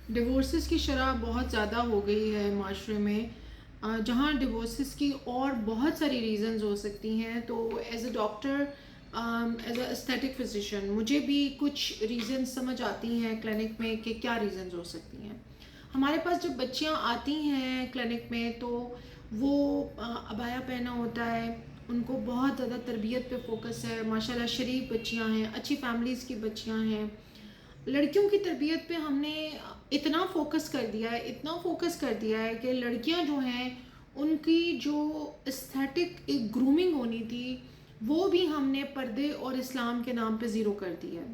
Divorces کی شرح بہت زیادہ ہو گئی ہے معاشرے میں، جہاں ڈیورسز کی اور بہت ساری ریزنز ہو سکتی ہیں. تو as a doctor, as a aesthetic physician, مجھے بھی کچھ ریزنز سمجھ آتی ہیں کلینک میں کہ کیا ریزنز ہو سکتی ہیں. ہمارے پاس جب بچیاں آتی ہیں کلینک میں تو وہ عبایا پہنا ہوتا ہے، ان کو بہت زیادہ تربیت پہ فوکس ہے. ماشاءاللہ شریف بچیاں ہیں، اچھی فیملیز کی بچیاں ہیں. لڑکیوں کی تربیت پہ ہم نے اتنا فوکس کر دیا ہے، اتنا فوکس کر دیا ہے کہ لڑکیاں جو ہیں ان کی جو استھیٹک ایک گرومنگ ہونی تھی وہ بھی ہم نے پردے اور اسلام کے نام پہ زیرو کر دی ہے.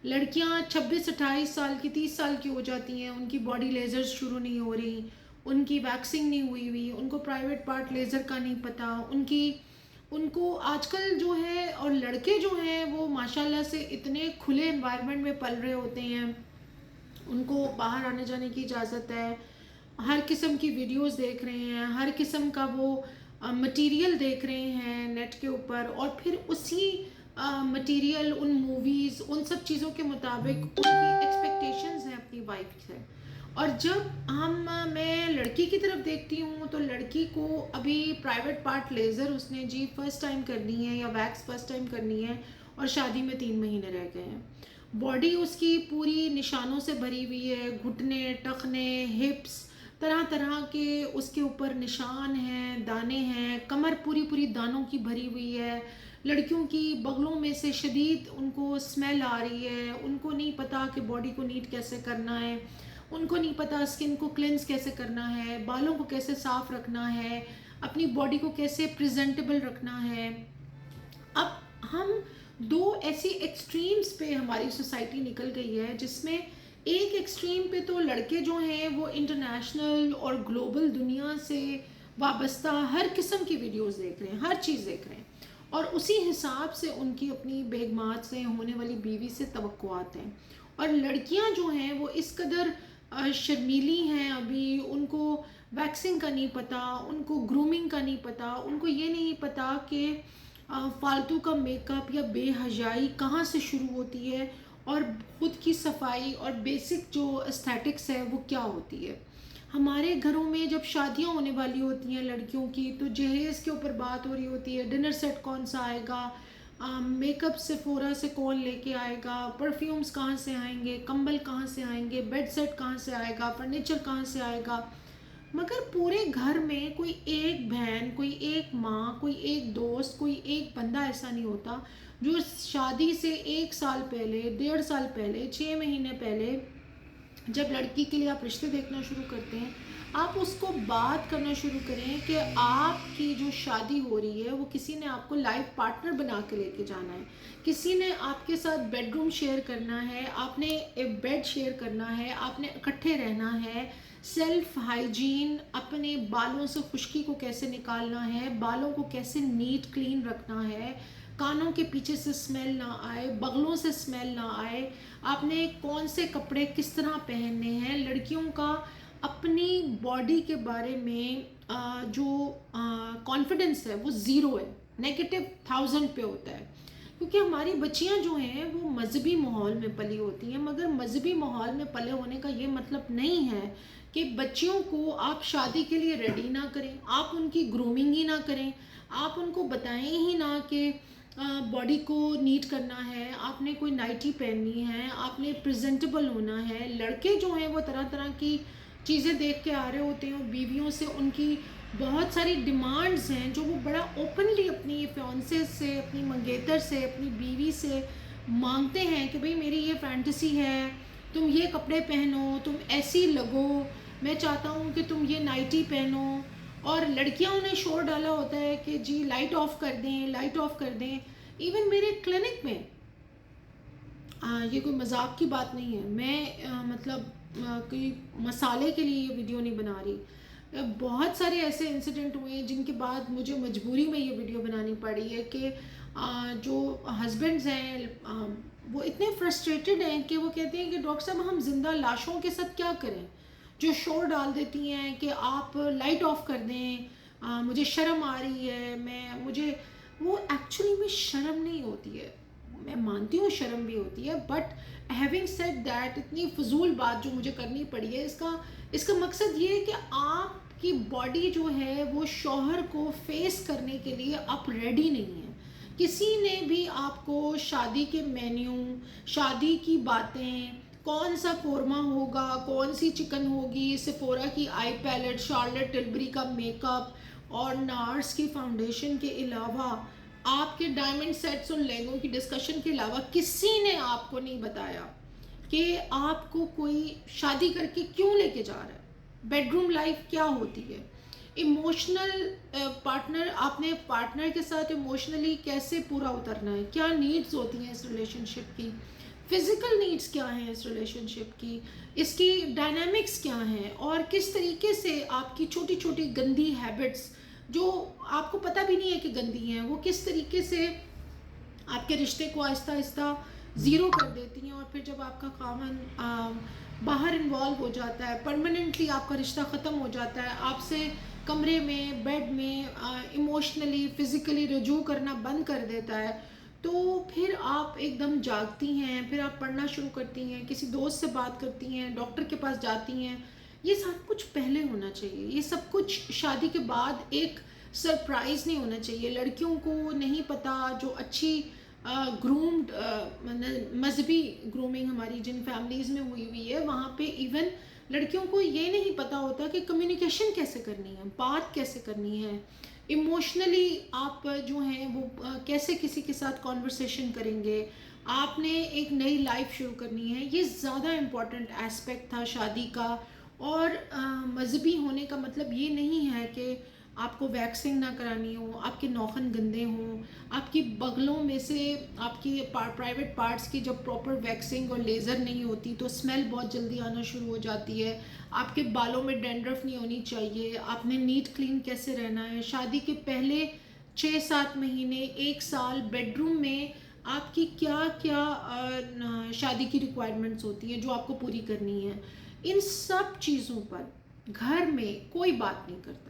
لڑکیاں 26 28 سال کی 30 سال کی ہو جاتی ہیں، ان کی باڈی لیزرز شروع نہیں ہو رہی، ان کی ویکسنگ نہیں ہوئی، ان کو پرائیویٹ پارٹ لیزر کا نہیں پتہ، ان کو آج کل جو ہے. اور لڑکے جو ہیں وہ ماشاءاللہ سے اتنے کھلے انوائرمنٹ میں پل رہے ہوتے ہیں، ان کو باہر آنے جانے کی اجازت ہے، ہر قسم کی ویڈیوز دیکھ رہے ہیں، ہر قسم کا وہ مٹیریل دیکھ رہے ہیں نیٹ کے اوپر، اور پھر اسی مٹیریل، ان موویز، ان سب چیزوں کے مطابق ان کی ایکسپیکٹیشنز ہیں اپنی وائف سے. اور جب میں لڑکی کی طرف دیکھتی ہوں تو لڑکی کو ابھی پرائیویٹ پارٹ لیزر اس نے جی فرسٹ ٹائم کرنی ہے یا ویکس فرسٹ ٹائم کرنی ہے، اور شادی میں 3 مہینے رہ گئے ہیں. باڈی اس کی پوری نشانوں سے بھری ہوئی ہے، گھٹنے، ٹخنے، ہپس، طرح طرح کے اس کے اوپر نشان ہیں، دانے ہیں، کمر پوری پوری دانوں کی بھری ہوئی ہے. لڑکیوں کی بغلوں میں سے شدید ان کو اسمیل آ رہی ہے، ان کو نہیں پتا کہ باڈی کو نیٹ کیسے کرنا ہے، ان کو نہیں پتا اسکن کو کلینز کیسے کرنا ہے، بالوں کو کیسے صاف رکھنا ہے، اپنی باڈی کو کیسے پریزنٹیبل رکھنا ہے. اب ہم دو ایسی ایکسٹریمز پہ ہماری سوسائٹی نکل گئی ہے جس میں ایک ایکسٹریم پہ تو لڑکے جو ہیں وہ انٹرنیشنل اور گلوبل دنیا سے وابستہ ہر قسم کی ویڈیوز دیکھ رہے ہیں، ہر چیز دیکھ رہے ہیں، اور اسی حساب سے ان کی اپنی بیگمات سے، ہونے والی بیوی سے توقعات ہیں. اور لڑکیاں جو ہیں وہ اس قدر شرمیلی ہیں، ابھی ان کو ویکسنگ کا نہیں پتہ، ان کو گرومنگ کا نہیں پتہ، ان کو یہ نہیں پتہ کہ فالتو کا میک اپ یا بے حیائی کہاں سے شروع ہوتی ہے، اور خود کی صفائی اور بیسک جو استھیٹکس ہے وہ کیا ہوتی ہے. ہمارے گھروں میں جب شادیاں ہونے والی ہوتی ہیں لڑکیوں کی تو جہیز کے اوپر بات ہو رہی ہوتی ہے، ڈنر سیٹ کون سا آئے گا، میک اپ سیفورا سے کون لے کے آئے گا، پرفیومز کہاں سے آئیں گے، کمبل کہاں سے آئیں گے، بیڈ سیٹ کہاں سے آئے گا، فرنیچر کہاں سے آئے گا. مگر پورے گھر میں کوئی ایک بہن، کوئی ایک ماں، کوئی ایک دوست، کوئی ایک بندہ ایسا نہیں ہوتا جو شادی سے 1 سال پہلے، 1.5 سال پہلے، 6 مہینے پہلے جب لڑکی کے لیے آپ رشتے دیکھنا شروع کرتے ہیں، آپ اس کو بات کرنا شروع کریں کہ آپ کی جو شادی ہو رہی ہے وہ کسی نے آپ کو لائف پارٹنر بنا کے لے کے جانا ہے، کسی نے آپ کے ساتھ بیڈ روم شیئر کرنا ہے، آپ نے ایک بیڈ شیئر کرنا ہے، آپ نے اکٹھے رہنا ہے. سیلف ہائیجین، اپنے بالوں سے خشکی کو کیسے نکالنا ہے، بالوں کو کیسے نیٹ کلین رکھنا ہے، کانوں کے پیچھے سے اسمیل نہ آئے، بغلوں سے اسمیل نہ آئے، آپ نے کون سے کپڑے کس طرح پہننے ہیں. لڑکیوں کا اپنی باڈی کے بارے میں جو کانفیڈنس ہے وہ زیرو ہے، نیگیٹو 1000 پہ ہوتا ہے. کیونکہ ہماری بچیاں جو ہیں وہ مذہبی ماحول میں پلی ہوتی ہیں، مگر مذہبی ماحول میں پلے ہونے کا یہ مطلب نہیں ہے کہ بچیوں کو آپ شادی کے لیے ریڈی نہ کریں، آپ ان کی گرومنگ ہی نہ کریں، آپ ان کو بتائیں ہی نہ کہ باڈی کو نیٹ کرنا ہے، آپ نے کوئی نائٹی پہننی ہے، آپ نے پریزنٹیبل ہونا ہے. لڑکے جو ہیں وہ طرح طرح کی چیزیں دیکھ کے آ رہے ہوتے ہیں، بیویوں سے ان کی بہت ساری ڈیمانڈز ہیں جو وہ بڑا اوپنلی اپنی فیونسے سے، اپنی منگیتر سے، اپنی بیوی سے مانگتے ہیں کہ بھئی میری یہ فینٹیسی ہے، تم یہ کپڑے پہنو، تم ایسی لگو، میں چاہتا ہوں کہ تم یہ نائٹی پہنو. اور لڑکیاں نے شور ڈالا ہوتا ہے کہ جی لائٹ آف کر دیں، لائٹ آف کر دیں. ایون میرے کلینک میں یہ کوئی مذاق کی بات نہیں ہے، میں مطلب کوئی مسالے کے لیے یہ ویڈیو نہیں بنا رہی. بہت سارے ایسے انسیڈنٹ ہوئے ہیں جن کے بعد مجھے مجبوری میں یہ ویڈیو بنانی پڑی ہے کہ جو ہسبینڈز ہیں وہ اتنے فرسٹریٹڈ ہیں کہ وہ کہتے ہیں کہ ڈاکٹر صاحب ہم زندہ لاشوں کے ساتھ کیا کریں، جو شور ڈال دیتی ہیں کہ آپ لائٹ آف کر دیں، مجھے شرم آ رہی ہے. مجھے وہ ایکچولی میں شرم نہیں ہوتی ہے، میں مانتی ہوں شرم بھی ہوتی ہے، بٹ ہیونگ سیڈ دیٹ اتنی فضول بات جو مجھے کرنی پڑی ہے، اس کا مقصد یہ ہے کہ آپ کی باڈی جو ہے وہ شوہر کو فیس کرنے کے لیے آپ ریڈی نہیں ہیں. کسی نے بھی آپ کو شادی کے مینیو، شادی کی باتیں، کون سا قورمہ ہوگا، کون سی چکن ہوگی، سفورا کی آئی پیلٹ، شارلٹ ٹلبری کا میک اپ اور نارس کی فاؤنڈیشن کے علاوہ، آپ کے ڈائمنڈ سیٹس اور لہنگوں کی ڈسکشن کے علاوہ کسی نے آپ کو نہیں بتایا کہ آپ کو کوئی شادی کر کے کیوں لے کے جا رہا ہے، بیڈ روم لائف کیا ہوتی ہے، ایموشنل پارٹنر، آپ نے پارٹنر کے ساتھ ایموشنلی کیسے پورا اترنا ہے، کیا نیڈز ہوتی ہیں اس ریلیشن شپ کی، فزیکل نیڈز کیا ہیں اس ریلیشن شپ کی، اس کی ڈائنامکس کیا ہیں، اور کس طریقے سے آپ کی چھوٹی چھوٹی گندی ہیبٹس جو آپ کو پتہ بھی نہیں ہے کہ گندی ہیں، وہ کس طریقے سے آپ کے رشتے کو آہستہ آہستہ زیرو کر دیتی ہیں. اور پھر جب آپ کا خاوند باہر انوالو ہو جاتا ہے، پرماننٹلی آپ کا رشتہ ختم ہو جاتا ہے، آپ سے کمرے میں، بیڈ میں ایموشنلی فزیکلی رجوع کرنا بند کر دیتا ہے، تو پھر آپ ایک دم جاگتی ہیں، پھر آپ پڑھنا شروع کرتی ہیں، کسی دوست سے بات کرتی ہیں، ڈاکٹر کے پاس جاتی ہیں. یہ سب کچھ پہلے ہونا چاہیے، یہ سب کچھ شادی کے بعد ایک سرپرائز نہیں ہونا چاہیے. لڑکیوں کو نہیں پتہ، جو اچھی گرومڈ مذہبی گرومنگ ہماری جن فیملیز میں ہوئی ہے، وہاں پہ ایون لڑکیوں کو یہ نہیں پتہ ہوتا کہ کمیونیکیشن کیسے کرنی ہے، بات کیسے کرنی ہے، ایموشنلی آپ جو ہیں وہ کیسے کسی کے ساتھ کانورسیشن کریں گے، آپ نے ایک نئی لائف شروع کرنی ہے. یہ زیادہ امپورٹنٹ اسپیکٹ تھا شادی کا. اور مذہبی ہونے کا مطلب یہ نہیں ہے کہ آپ کو ویکسنگ نہ کرانی ہو، آپ کے ناخن گندے ہوں، آپ کی بغلوں میں سے آپ کی پرائیویٹ پارٹس کی جب پراپر ویکسنگ اور لیزر نہیں ہوتی تو اسمیل بہت جلدی آنا شروع ہو جاتی ہے، آپ کے بالوں میں ڈینڈرف نہیں ہونی چاہیے، آپ نے نیٹ کلین کیسے رہنا ہے. شادی کے پہلے 6-7 مہینے، 1 سال بیڈ روم میں آپ کی کیا کیا شادی کی ریکوائرمنٹس ہوتی ہیں جو آپ کو پوری کرنی ہے. ان سب چیزوں پر گھر میں کوئی بات نہیں کرتا.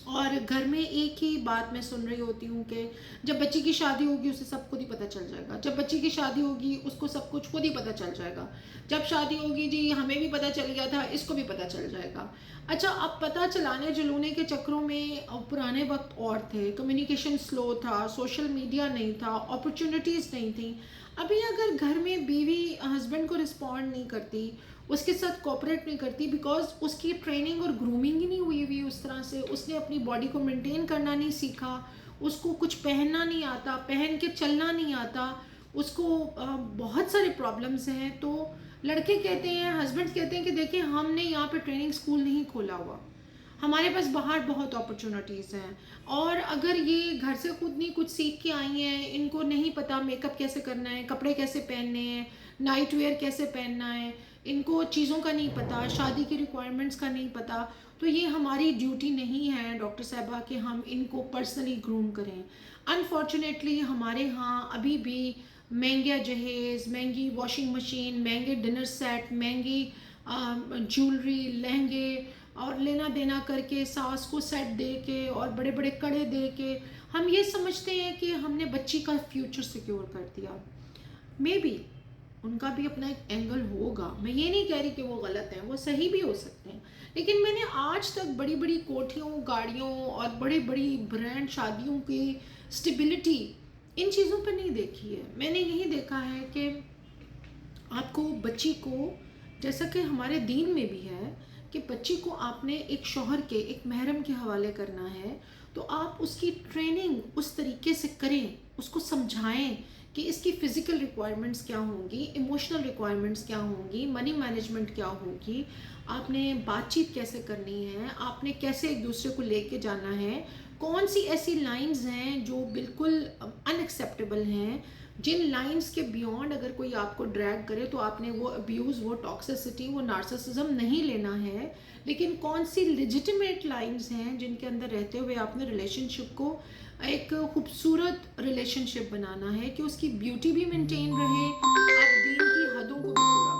اور گھر میں ایک ہی بات میں سن رہی ہوتی ہوں کہ جب بچی کی شادی ہوگی اسے سب خود ہی پتہ چل جائے گا، جب بچی کی شادی ہوگی اس کو سب کچھ خود ہی پتہ چل جائے گا، جب شادی ہوگی جی ہمیں بھی پتہ چل گیا تھا، اس کو بھی پتہ چل جائے گا. اچھا، اب پتہ چلانے جلونے کے چکروں میں پرانے وقت اور تھے، کمیونیکیشن سلو تھا، سوشل میڈیا نہیں تھا، اپرچونیٹیز نہیں تھیں. ابھی اگر گھر میں بیوی ہسبینڈ کو رسپونڈ نہیں کرتی، اس کے ساتھ کوپریٹ نہیں کرتی، بیکاز اس کی ٹریننگ اور گرومنگ ہی نہیں ہوئی اس طرح سے، اس نے اپنی باڈی کو مینٹین کرنا نہیں سیکھا، اس کو کچھ پہننا نہیں آتا، پہن کے چلنا نہیں آتا، اس کو بہت سارے پرابلمس ہیں. تو لڑکے کہتے ہیں، ہسبینڈ کہتے ہیں کہ دیکھیں ہم نے یہاں پہ ٹریننگ اسکول نہیں کھولا ہوا، ہمارے پاس باہر بہت اپرچونیٹیز ہیں، اور اگر یہ گھر سے خود نہیں کچھ سیکھ کے آئی ہیں، ان کو نہیں پتہ میک اپ کیسے کرنا ہے، کپڑے کیسے پہننے ہیں، نائٹ ویئر کیسے پہننا ہے، ان کو چیزوں کا نہیں پتہ، شادی کی ریکوائرمنٹس کا نہیں پتہ، تو یہ ہماری ڈیوٹی نہیں ہے ڈاکٹر صاحبہ کہ ہم ان کو پرسنلی گروم کریں. انفارچونیٹلی ہمارے ہاں ابھی بھی مہنگا جہیز، مہنگی واشنگ مشین، مہنگے ڈنر سیٹ، مہنگی جیولری، لہنگے، اور لینا دینا کر کے ساس کو سیٹ دے کے اور بڑے بڑے کڑے دے کے ہم یہ سمجھتے ہیں کہ ہم نے بچی کا فیوچر سیکیور کر دیا. مے بی ان کا بھی اپنا ایک اینگل ہوگا، میں یہ نہیں کہہ رہی کہ وہ غلط ہیں، وہ صحیح بھی ہو سکتے ہیں، لیکن میں نے آج تک بڑی بڑی کوٹھیوں، گاڑیوں اور بڑی بڑی برانڈ شادیوں کی سٹیبلٹی ان چیزوں پہ نہیں دیکھی ہے. میں نے یہی دیکھا ہے کہ آپ کو بچی کو، جیسا کہ ہمارے دین میں بھی ہے کہ بچی کو آپ نے ایک شوہر کے، ایک محرم کے حوالے کرنا ہے، تو آپ اس کی ٹریننگ اس طریقے سے کریں، اس کو سمجھائیں کہ اس کی فزیکل ریکوائرمنٹس کیا ہوں گی، ایموشنل ریکوائرمنٹس کیا ہوں گی، منی مینجمنٹ کیا ہوگی، آپ نے بات چیت کیسے کرنی ہے، آپ نے کیسے ایک دوسرے کو لے کے جانا ہے، کون سی ایسی لائنز ہیں جو بالکل ان ایکسیپٹیبل ہیں، جن لائنز کے بیونڈ اگر کوئی آپ کو ڈریگ کرے تو آپ نے وہ ابیوز، وہ ٹاکسسٹی، وہ نارسسزم نہیں لینا ہے، لیکن کون سی لیجیٹیمیٹ لائنز ہیں جن کے اندر رہتے ہوئے آپ نے ریلیشن شپ کو ایک خوبصورت ریلیشن شپ بنانا ہے کہ اس کی بیوٹی بھی مینٹین رہے، آپ دین کی حدوں کو بھی پورا